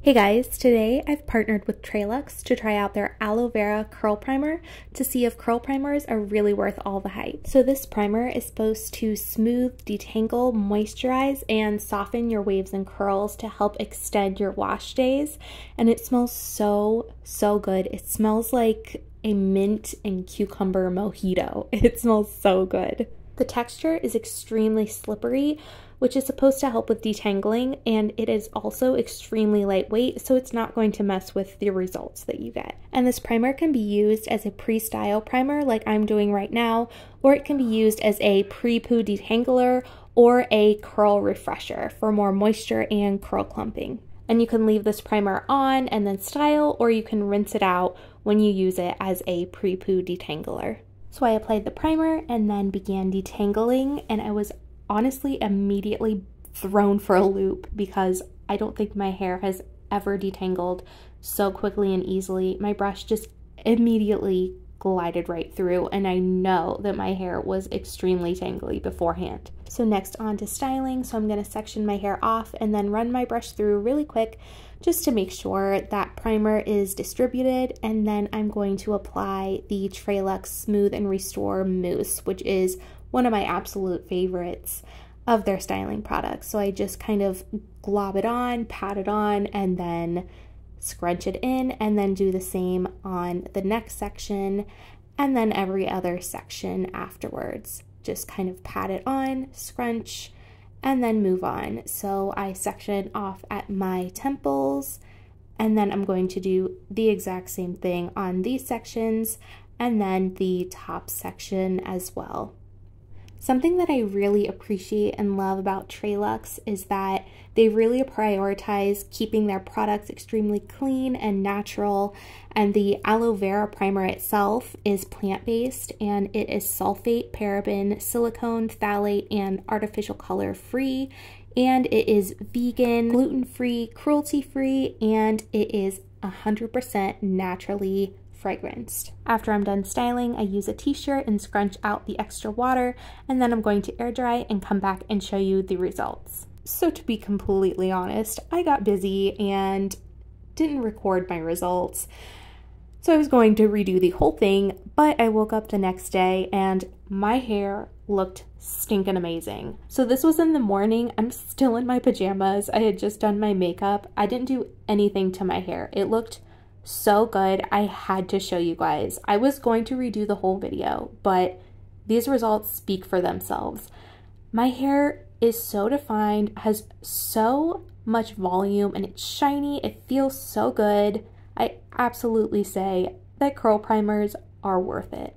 Hey guys, today I've partnered with TreLuxe to try out their Aloe Vera Curl Primer to see if curl primers are really worth all the hype. So this primer is supposed to smooth, detangle, moisturize, and soften your waves and curls to help extend your wash days. And it smells so good. It smells like a mint and cucumber mojito. It smells so good. The texture is extremely slippery, which is supposed to help with detangling, and it is also extremely lightweight, so it's not going to mess with the results that you get. And this primer can be used as a pre-style primer like I'm doing right now, or it can be used as a pre-poo detangler or a curl refresher for more moisture and curl clumping. And you can leave this primer on and then style, or you can rinse it out when you use it as a pre-poo detangler. So I applied the primer and then began detangling, and I was honestly immediately thrown for a loop because I don't think my hair has ever detangled so quickly and easily. My brush just immediately glided right through, and I know that my hair was extremely tangly beforehand. So next on to styling. So I'm going to section my hair off and then run my brush through really quick just to make sure that primer is distributed, and then I'm going to apply the TreLuxe Smooth and Restore Mousse, which is one of my absolute favorites of their styling products. So I just kind of glob it on, pat it on, and then scrunch it in, and then do the same on the next section, and then every other section afterwards. Just kind of pat it on, scrunch, and then move on. So I section off at my temples, and then I'm going to do the exact same thing on these sections, and then the top section as well. Something that I really appreciate and love about TreLuxe is that they really prioritize keeping their products extremely clean and natural, and the aloe vera primer itself is plant-based, and it is sulfate, paraben, silicone, phthalate, and artificial color free, and it is vegan, gluten-free, cruelty-free, and it is 100% naturally fragranced. After I'm done styling, I use a t-shirt and scrunch out the extra water, and then I'm going to air dry and come back and show you the results. So to be completely honest, I got busy and didn't record my results. So I was going to redo the whole thing, but I woke up the next day and my hair looked stinking amazing. So this was in the morning. I'm still in my pajamas. I had just done my makeup. I didn't do anything to my hair. It looked so good. I had to show you guys. I was going to redo the whole video, but these results speak for themselves. My hair is so defined, has so much volume, and it's shiny. It feels so good. I absolutely say that curl primers are worth it.